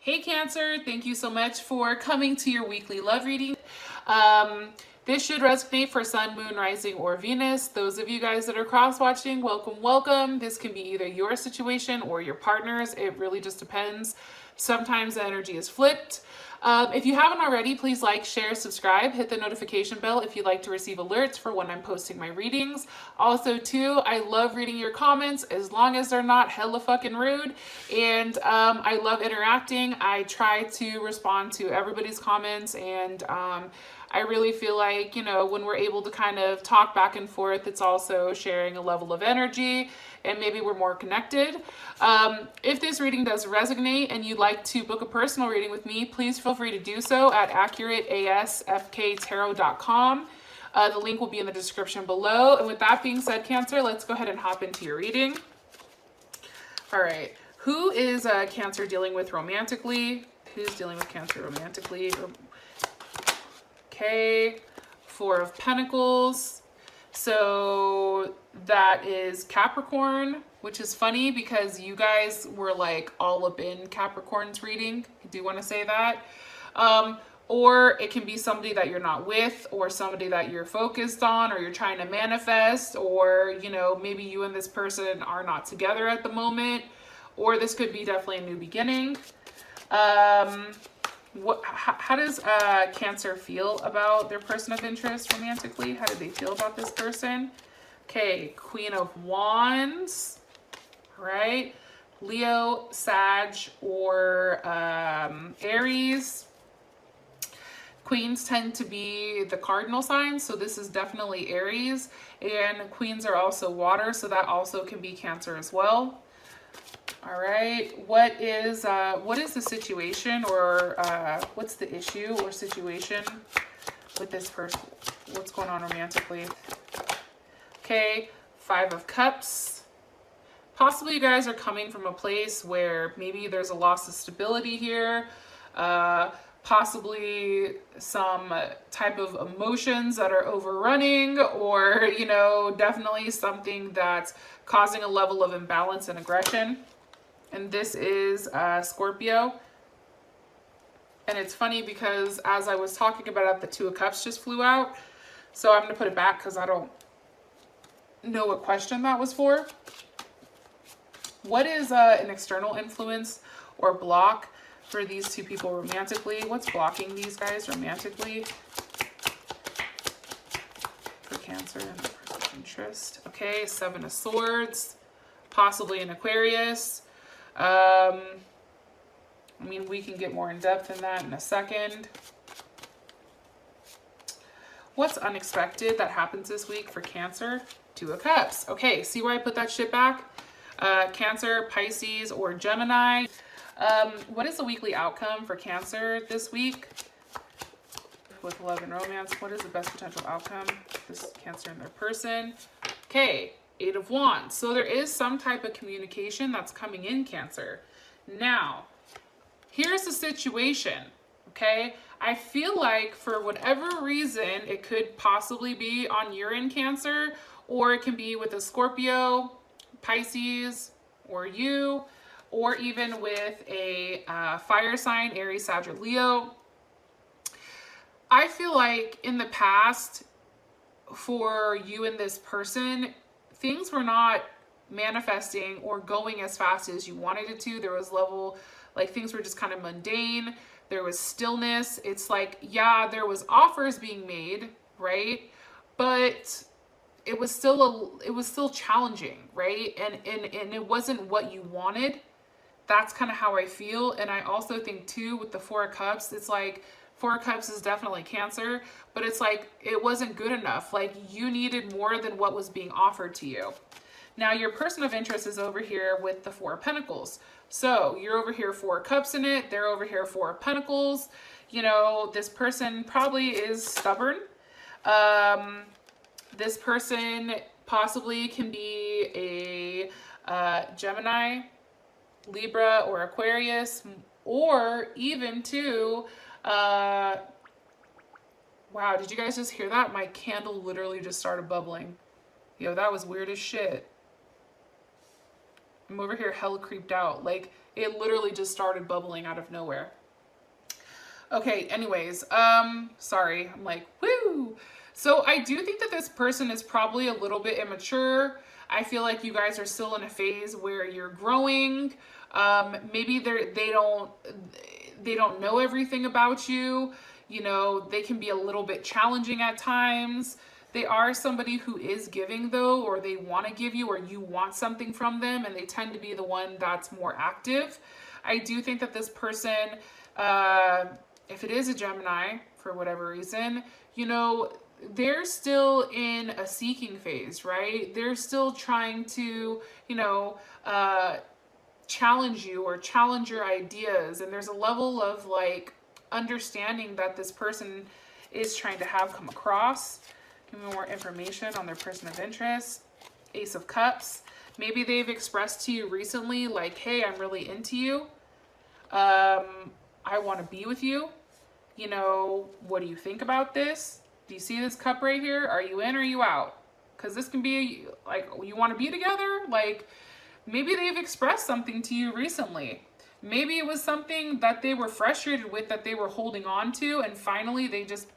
Hey Cancer, thank you so much for coming to your weekly love reading. This should resonate for Sun, Moon, Rising, or Venus. Those of you guys that are cross-watching, welcome, welcome. This can be either your situation or your partner's. It really just depends. Sometimes the energy is flipped. If you haven't already, please like, share, subscribe, hit the notification bell if you'd like to receive alerts for when I'm posting my readings. Also, too, I love reading your comments as long as they're not hella fucking rude. And I love interacting. I try to respond to everybody's comments, and I really feel like, you know, when we're able to kind of talk back and forth, it's also sharing a level of energy and maybe we're more connected. If this reading does resonate and you'd like to book a personal reading with me, please feel free to do so at accurateasfktarot.com. The link will be in the description below. And with that being said, Cancer, let's go ahead and hop into your reading. All right. Who is Cancer dealing with romantically? Who's dealing with Cancer romantically? Okay. Four of Pentacles. So that is Capricorn, which is funny because you guys were like all up in Capricorn's reading. I do want to say that. Or it can be somebody that you're not with, or somebody that you're focused on, or you're trying to manifest, or, you know, maybe you and this person are not together at the moment, or this could be definitely a new beginning. How does Cancer feel about their person of interest romantically? How do they feel about this person? Okay, Queen of Wands, right? Leo, Sag, or Aries. Queens tend to be the cardinal signs, so this is definitely Aries. And queens are also water, so that also can be Cancer as well. All right, what is the situation, or what's the issue or situation with this person? What's going on romantically? Okay, Five of Cups. Possibly you guys are coming from a place where maybe there's a loss of stability here. Possibly some type of emotions that are overrunning, or, you know, definitely something that's causing a level of imbalance and aggression. And this is Scorpio. And it's funny because as I was talking about it, the Two of Cups just flew out. So I'm going to put it back because I don't know what question that was for. What is an external influence or block for these two people romantically? What's blocking these guys romantically? For Cancer and the person of interest. Okay, Seven of Swords. Possibly an Aquarius. I mean, we can get more in depth in that in a second. What's unexpected that happens this week for Cancer? Two of Cups. Okay, see where I put that shit back? Cancer, Pisces, or Gemini. What is the weekly outcome for Cancer this week? With love and romance, what is the best potential outcome? This Cancer and their person. Okay. Eight of Wands. So there is some type of communication that's coming in, Cancer. Now, here's the situation, okay? I feel like for whatever reason, it could possibly be on your end, Cancer, or it can be with a Scorpio, Pisces, or you, or even with a fire sign, Aries, Sag, or Leo. I feel like in the past, for you and this person, things were not manifesting or going as fast as you wanted it to. There was like things were just kind of mundane. There was stillness. It's like, yeah, there was offers being made, right? But it was still challenging, right? And it wasn't what you wanted. That's kind of how I feel. And I also think too, with the Four of Cups, it's like, Four of Cups is definitely Cancer, but it's like it wasn't good enough. Like you needed more than what was being offered to you. Now your person of interest is over here with the Four of Pentacles. So you're over here Four of Cups in it. They're over here Four of Pentacles. You know, this person probably is stubborn. This person possibly can be a Gemini, Libra, or Aquarius, or even too, wow, did you guys just hear that? My candle literally just started bubbling. Yo, that was weird as shit. I'm over here hella creeped out. Like, it literally just started bubbling out of nowhere. Okay, anyways, sorry, I'm like, woo! So I do think that this person is probably a little bit immature. I feel like you guys are still in a phase where you're growing. Maybe they don't know everything about you. You know, they can be a little bit challenging at times. They are somebody who is giving though, or they want to give you, or you want something from them, and they tend to be the one that's more active. I do think that this person, if it is a Gemini, for whatever reason, you know, they're still in a seeking phase, right? They're still trying to, you know, challenge you or challenge your ideas. And there's a level of like understanding that this person is trying to have come across. Give me more information on their person of interest. Ace of Cups. Maybe they've expressed to you recently, like, hey, I'm really into you. I want to be with you. You know, what do you think about this? Do you see this cup right here? Are you in or are you out? Because this can be like, you want to be together? Like, maybe they've expressed something to you recently. Maybe it was something that they were frustrated with, that they were holding on to, and finally they just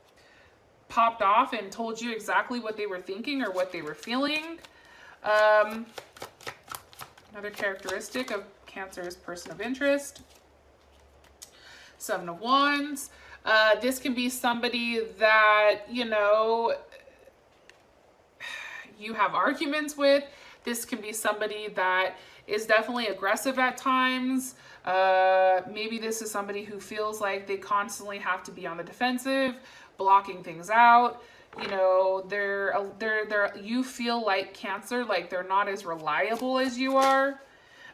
popped off and told you exactly what they were thinking or what they were feeling. Another characteristic of Cancer's person of interest. Seven of Wands. This can be somebody that, you know, you have arguments with. This can be somebody that is definitely aggressive at times. Maybe this is somebody who feels like they constantly have to be on the defensive, blocking things out. You know, you feel like Cancer, like they're not as reliable as you are.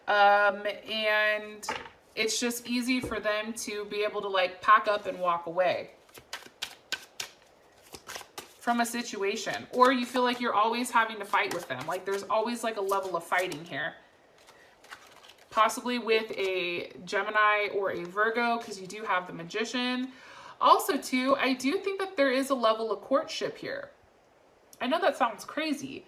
And it's just easy for them to be able to like pack up and walk away from a situation. Or you feel like you're always having to fight with them. Like there's always like a level of fighting here. Possibly with a Gemini or a Virgo, because you do have the Magician. Also too, I do think that there is a level of courtship here. I know that sounds crazy,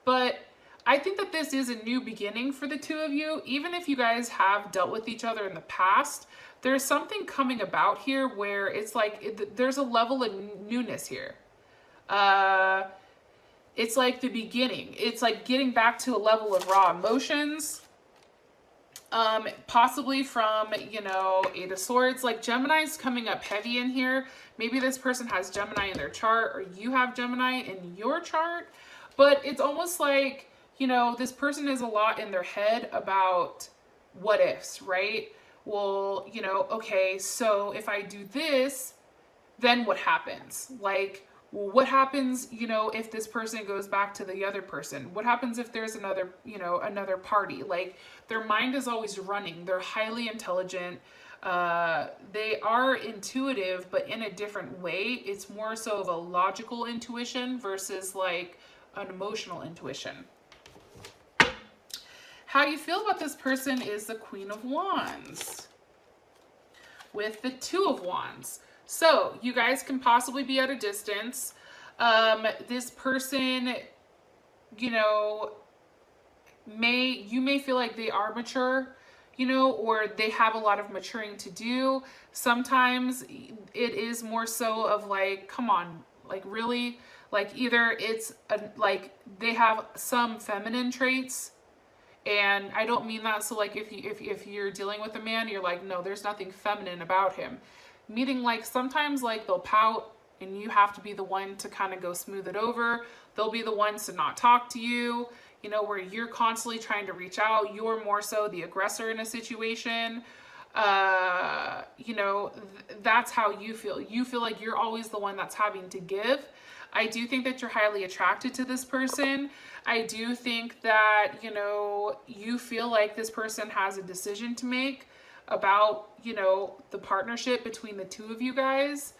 but I think that this is a new beginning for the two of you. Even if you guys have dealt with each other in the past, there's something coming about here where it's like there's a level of newness here. It's like the beginning. It's like getting back to a level of raw emotions. Possibly from, you know, Eight of Swords. Like Gemini's coming up heavy in here. Maybe this person has Gemini in their chart, or you have Gemini in your chart. But it's almost like, you know, this person is a lot in their head about what ifs, right? Well, you know, okay, so if I do this, then what happens? Like, well, what happens, you know, if this person goes back to the other person? What happens if there's another, you know, another party? Like, their mind is always running. They're highly intelligent. They are intuitive, but in a different way. It's more so of a logical intuition versus like an emotional intuition. How you feel about this person is the Queen of Wands with the Two of Wands. So you guys can possibly be at a distance. This person, you know, you may feel like they are mature, you know, or they have a lot of maturing to do. Sometimes it is more so of like, come on, like really, like either it's like they have some feminine traits. And I don't mean that so like if you're dealing with a man, you're like, no, there's nothing feminine about him. Meaning like sometimes like they'll pout and you have to be the one to kind of go smooth it over. They'll be the ones to not talk to you, you know, where you're constantly trying to reach out. You're more so the aggressor in a situation. You know, that's how you feel. You feel like you're always the one that's having to give. I do think that you're highly attracted to this person. I do think that, you know, you feel like this person has a decision to make about, you know, the partnership between the two of you guys.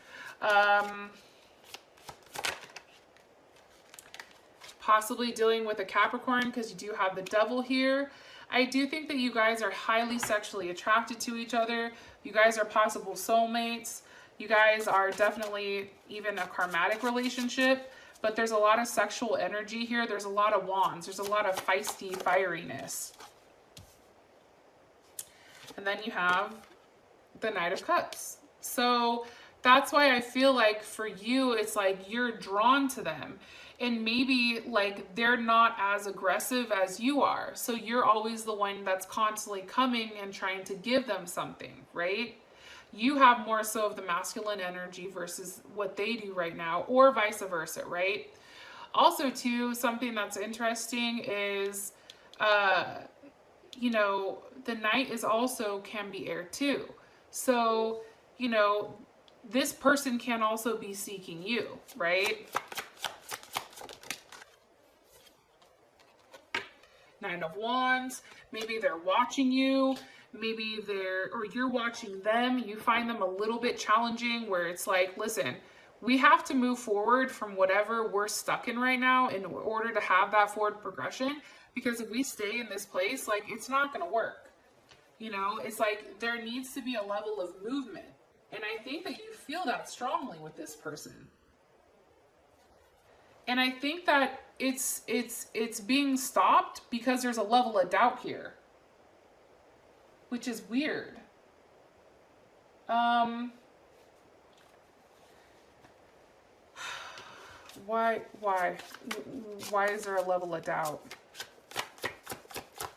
Possibly dealing with a Capricorn because you do have the Devil here. I do think that you guys are highly sexually attracted to each other. You guys are possible soulmates. You guys are definitely even a karmatic relationship, but there's a lot of sexual energy here. There's a lot of wands. There's a lot of feisty fieriness. And then you have the Knight of Cups. So that's why I feel like for you, it's like you're drawn to them. And maybe like they're not as aggressive as you are. So you're always the one that's constantly coming and trying to give them something, right? You have more so of the masculine energy versus what they do right now, or vice versa, right? Also, too, something that's interesting is, you know, the Knight is also can be air too. So, you know, this person can also be seeking you, right? Nine of Wands, maybe they're watching you, maybe or you're watching them. You find them a little bit challenging where it's like, listen, we have to move forward from whatever we're stuck in right now in order to have that forward progression. Because if we stay in this place, like, it's not going to work. You know, it's like there needs to be a level of movement. And I think that you feel that strongly with this person. And I think that it's being stopped because there's a level of doubt here, which is weird. Why is there a level of doubt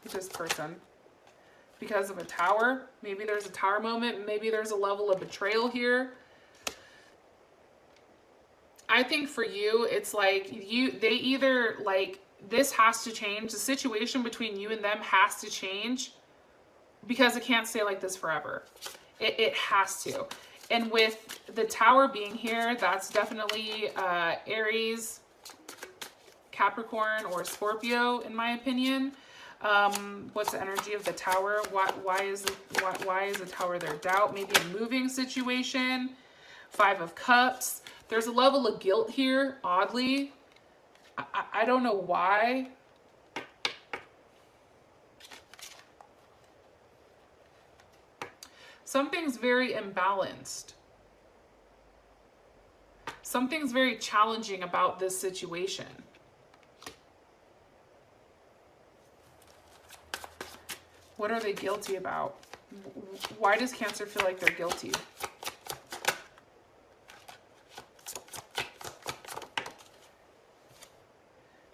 with this person? Because of a tower? Maybe there's a tower moment. Maybe there's a level of betrayal here. I think for you, it's like they either like, this has to change. The situation between you and them has to change because it can't stay like this forever. It has to. And with the tower being here, that's definitely Aries, Capricorn, or Scorpio, in my opinion. What's the energy of the tower? Why is the tower there? Doubt, maybe a moving situation. Five of Cups. There's a level of guilt here, oddly. I don't know why. Something's very imbalanced. Something's very challenging about this situation. What are they guilty about? Why does Cancer feel like they're guilty?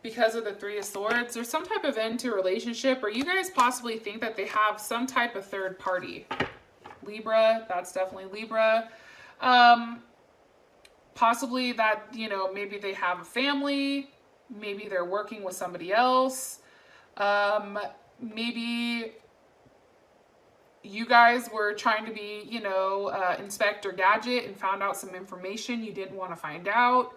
Because of the Three of Swords, there's some type of end to a relationship, or you guys possibly think that they have some type of third party. Libra, that's definitely Libra. Possibly that, you know, maybe they have a family, maybe they're working with somebody else. Maybe you guys were trying to be, you know, Inspector Gadget and found out some information you didn't want to find out.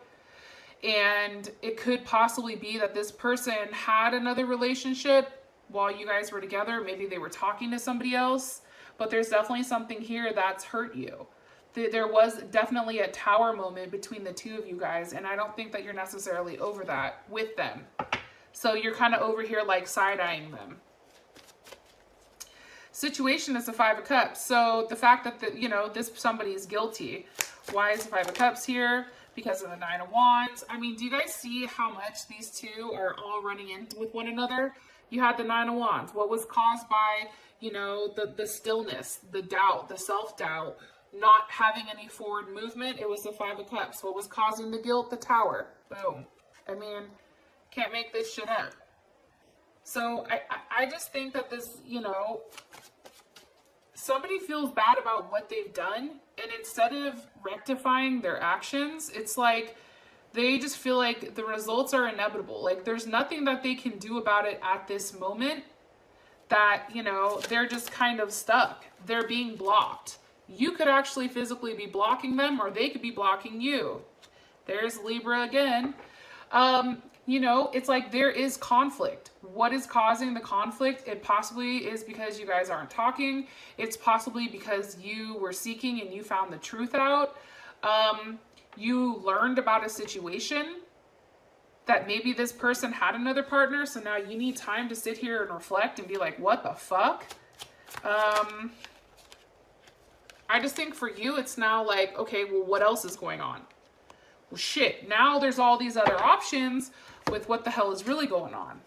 And it could possibly be that this person had another relationship while you guys were together. Maybe they were talking to somebody else, but there's definitely something here that's hurt you. There was definitely a tower moment between the two of you guys, and I don't think that you're necessarily over that with them. So you're kind of over here like side-eyeing them. Situation is the Five of Cups. So the fact that, you know, this somebody is guilty. Why is the Five of Cups here? Because of the Nine of Wands. I mean, do you guys see how much these two are all running in with one another? You had the Nine of Wands. What was caused by, you know, the stillness, the doubt, the self-doubt, not having any forward movement? It was the Five of Cups. What was causing the guilt? The Tower. Boom. I mean, can't make this shit up. So I just think that this, you know, somebody feels bad about what they've done, and instead of rectifying their actions, it's like they just feel like the results are inevitable. Like there's nothing that they can do about it at this moment, that, you know, they're just kind of stuck. They're being blocked. You could actually physically be blocking them, or they could be blocking you. There's Libra again. You know, it's like there is conflict. What is causing the conflict? It possibly is because you guys aren't talking. It's possibly because you were seeking and you found the truth out. You learned about a situation that maybe this person had another partner, so now you need time to sit here and reflect and be like, what the fuck? I just think for you, it's now like, okay, well, what else is going on? Well, shit, now there's all these other options with what the hell is really going on.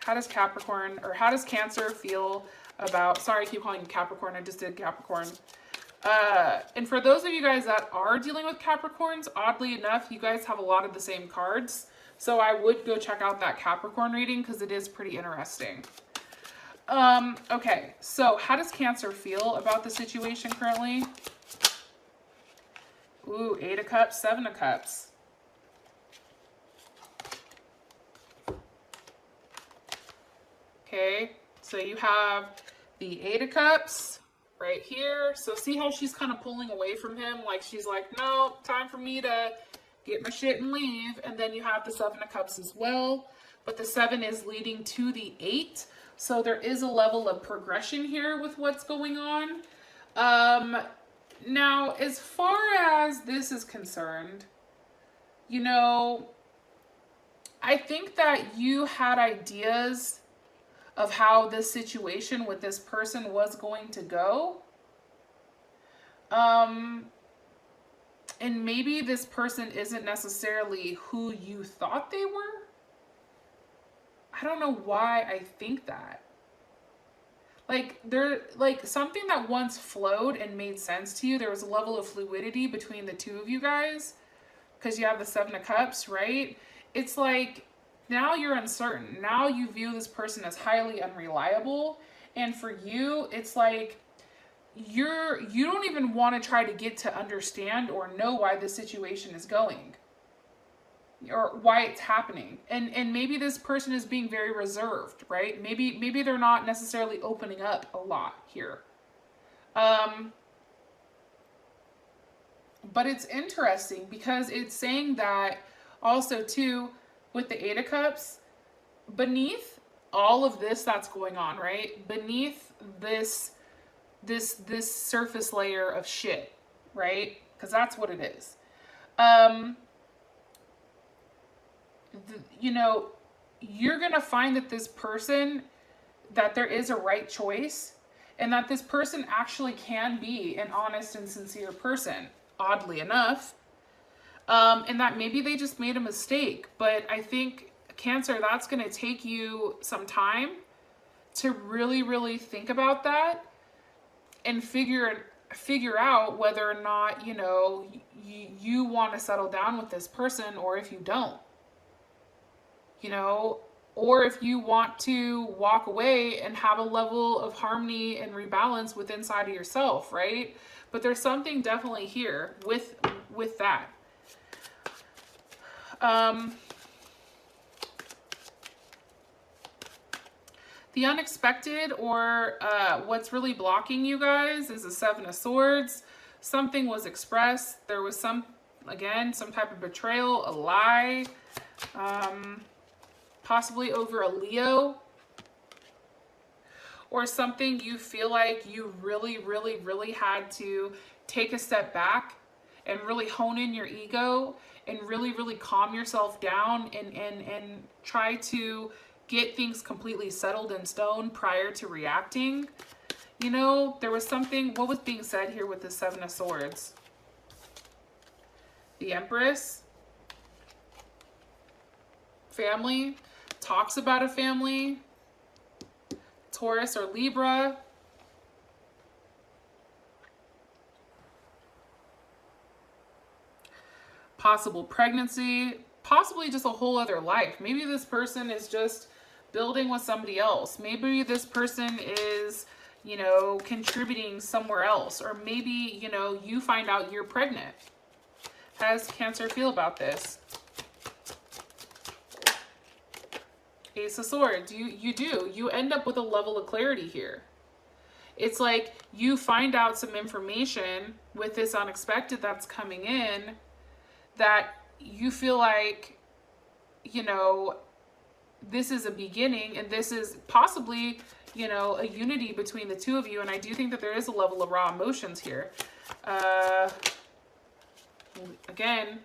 How does Capricorn, or how does Cancer feel about, sorry, I keep calling you Capricorn. I just did Capricorn. And for those of you guys that are dealing with Capricorns, oddly enough, you guys have a lot of the same cards. So I would go check out that Capricorn reading because it is pretty interesting. Okay, so how does Cancer feel about the situation currently? Ooh, 8 of Cups, 7 of Cups. Okay, so you have the 8 of Cups right here. So see how she's kind of pulling away from him? Like she's like, no, time for me to get my shit and leave. And then you have the 7 of Cups as well. But the 7 is leading to the 8. So there is a level of progression here with what's going on. Now, as far as this is concerned, you know, I think that you had ideas of how this situation with this person was going to go. And maybe this person isn't necessarily who you thought they were. I don't know why I think that. Like, something that once flowed and made sense to you, there was a level of fluidity between the two of you guys, because you have the 7 of Cups, right? It's like, now you're uncertain. Now you view this person as highly unreliable. And for you, it's like you don't even want to try to get to understand or know why the situation is going or why it's happening. And maybe this person is being very reserved, right? Maybe they're not necessarily opening up a lot here. But it's interesting because it's saying that also too, with the 8 of Cups, beneath all of this that's going on, right? Beneath this surface layer of shit, right? Because that's what it is. You know, you're going to find that this person, that there is a right choice, and that this person actually can be an honest and sincere person, oddly enough. And that maybe they just made a mistake. But I think, Cancer, that's going to take you some time to really, really think about that and figure out whether or not, you know, you want to settle down with this person, or if you don't, you know, or if you want to walk away and have a level of harmony and rebalance with inside of yourself, right? But there's something definitely here with that. The unexpected, or what's really blocking you guys, is a 7 of Swords. Something was expressed. There was some type of betrayal, a lie, possibly over a Leo, or something you feel like you really, really, really had to take a step back and really hone in your ego and really, really calm yourself down and try to get things completely settled in stone prior to reacting. You know, there was something, what was being said here with the 7 of Swords? The Empress. Family. Talks about a family. Taurus or Libra. Possible pregnancy, possibly just a whole other life. Maybe this person is just building with somebody else. Maybe this person is, you know, contributing somewhere else. Or maybe, you know, you find out you're pregnant. How does Cancer feel about this? Ace of Swords. You end up with a level of clarity here. It's like you find out some information with this unexpected that's coming in, that you feel like, you know, this is a beginning, and this is possibly, you know, a unity between the two of you. And I do think that there is a level of raw emotions here. Again,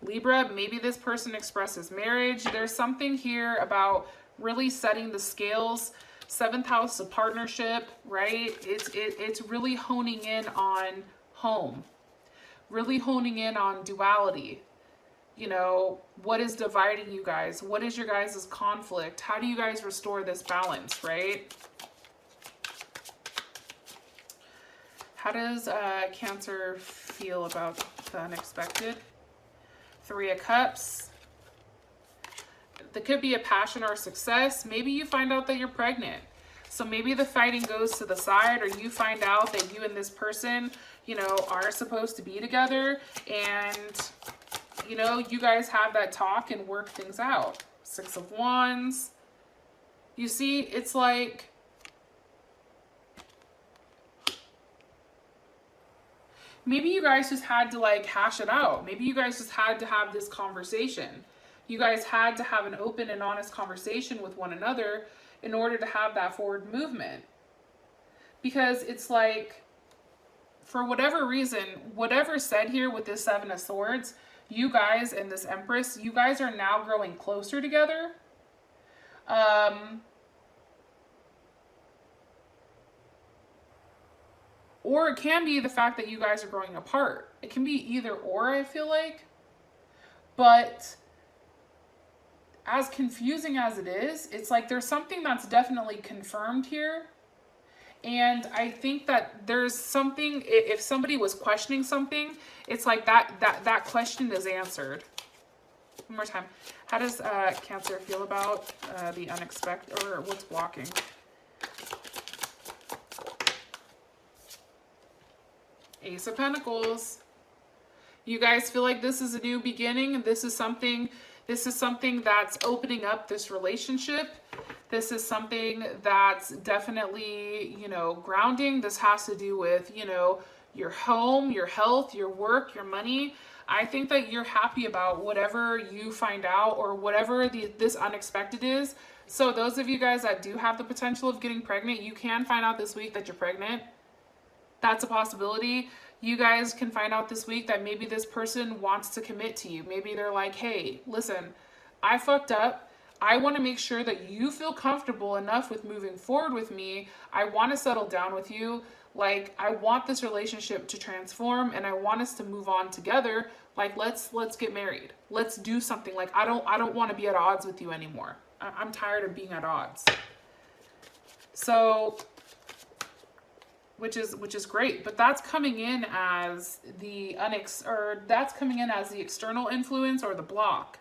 Libra, maybe this person expresses marriage. There's something here about really setting the scales. 7th house of partnership, right? It's really honing in on home. Really honing in on duality. You know, what is dividing you guys? What is your guys' conflict? How do you guys restore this balance, right? How does Cancer feel about the unexpected? 3 of Cups. There could be a passion or success. Maybe you find out that you're pregnant. So maybe the fighting goes to the side, or you find out that you and this person, you know, are supposed to be together, and, you know, you guys have that talk and work things out. 6 of Wands. You see, it's like, maybe you guys just had to like hash it out. Maybe you guys just had to have this conversation. You guys had to have an open and honest conversation with one another in order to have that forward movement. Because it's like, for whatever reason, whatever's said here with this 7 of Swords, you guys and this Empress, you guys are now growing closer together. Or it can be the fact that you guys are growing apart. It can be either or, I feel like. But as confusing as it is, it's like there's something that's definitely confirmed here. And I think that there's something, if somebody was questioning something, it's like that question is answered. One more time. How does Cancer feel about the unexpected, or what's blocking? Ace of Pentacles. You guys feel like this is a new beginning. This is something that's opening up this relationship. This is something that's definitely, you know, grounding. This has to do with, you know, your home, your health, your work, your money. I think that you're happy about whatever you find out, or whatever this unexpected is. So those of you guys that do have the potential of getting pregnant, you can find out this week that you're pregnant. That's a possibility. You guys can find out this week that maybe this person wants to commit to you. Maybe they're like, hey, listen, I fucked up. I want to make sure that you feel comfortable enough with moving forward with me. I want to settle down with you. Like, I want this relationship to transform, and I want us to move on together. Like, let's get married. Let's do something. Like, I don't want to be at odds with you anymore. I'm tired of being at odds. So, which is great, but that's coming in as the external influence, or the block.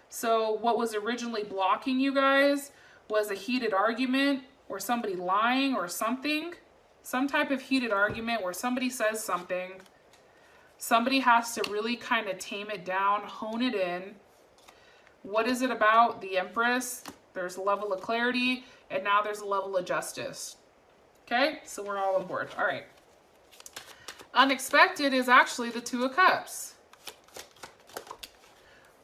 So what was originally blocking you guys was a heated argument, or somebody lying, or something. Some type of heated argument where somebody says something. Somebody has to really kind of tame it down, hone it in. What is it about? The Empress. There's a level of clarity, and now there's a level of justice. Okay, so we're all on board. All right. Unexpected is actually the 2 of Cups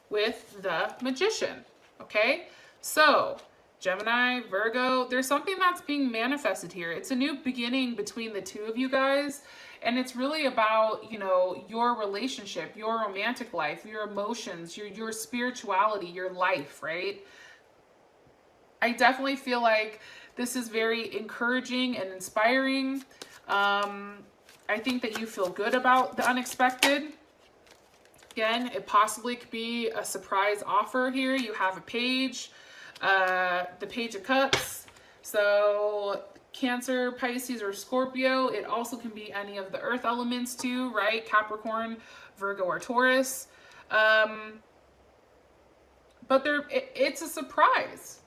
with the Magician. Okay, so Gemini, Virgo, there's something that's being manifested here. It's a new beginning between the 2 of you guys. And it's really about, you know, your relationship, your romantic life, your emotions, your spirituality, your life, right? I definitely feel like this is very encouraging and inspiring. I think that you feel good about the unexpected. Again, it possibly could be a surprise offer here. You have a page, the Page of Cups. So Cancer, Pisces, or Scorpio. It also can be any of the earth elements too, right? Capricorn, Virgo, or Taurus. But it's a surprise.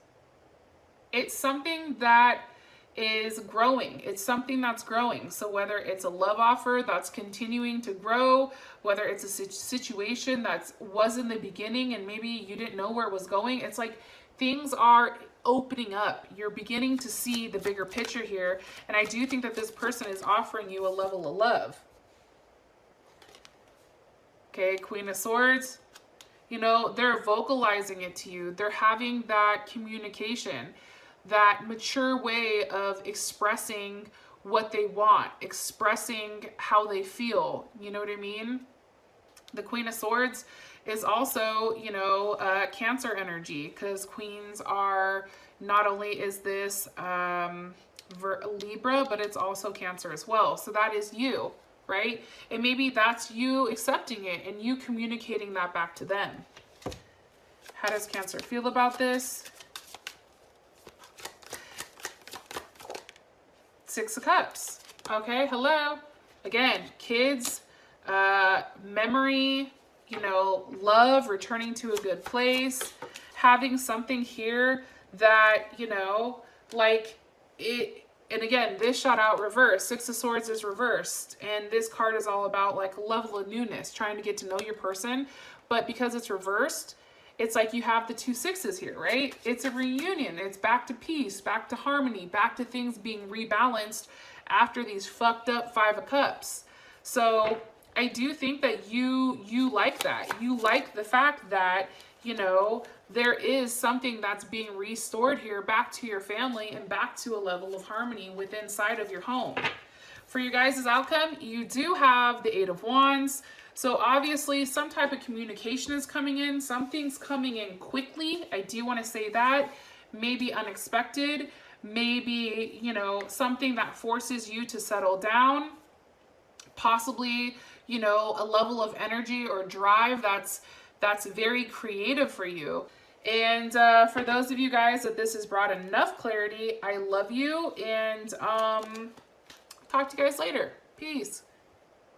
It's something that is growing. It's something that's growing. So whether it's a love offer that's continuing to grow, whether it's a situation that was in the beginning and maybe you didn't know where it was going, it's like things are opening up. You're beginning to see the bigger picture here. And I do think that this person is offering you a level of love. Okay, Queen of Swords. You know, they're vocalizing it to you. They're having that communication, that mature way of expressing what they want, expressing how they feel. You know what I mean? The Queen of Swords is also, you know, Cancer energy, because queens are, not only is this Libra, but it's also Cancer as well. So that is you, right? And maybe that's you accepting it and you communicating that back to them. How does Cancer feel about this? 6 of Cups. Okay, hello. Again, kids, memory, you know, love, returning to a good place, having something here that, you know, like it. And again, this shot out reversed. Six of Swords is reversed. And this card is all about like a level of newness, trying to get to know your person. But because it's reversed, it's like you have the two sixes here, right? It's a reunion. It's back to peace, back to harmony, back to things being rebalanced after these fucked up Five of Cups. So I do think that you like that. You like the fact that, you know, there is something that's being restored here back to your family and back to a level of harmony within inside of your home. For your guys' outcome, you do have the Eight of Wands. So obviously some type of communication is coming in. Something's coming in quickly. I do want to say that. Maybe unexpected. Maybe, you know, something that forces you to settle down. Possibly, you know, a level of energy or drive that's very creative for you. And for those of you guys that this has brought enough clarity, I love you, and talk to you guys later. Peace.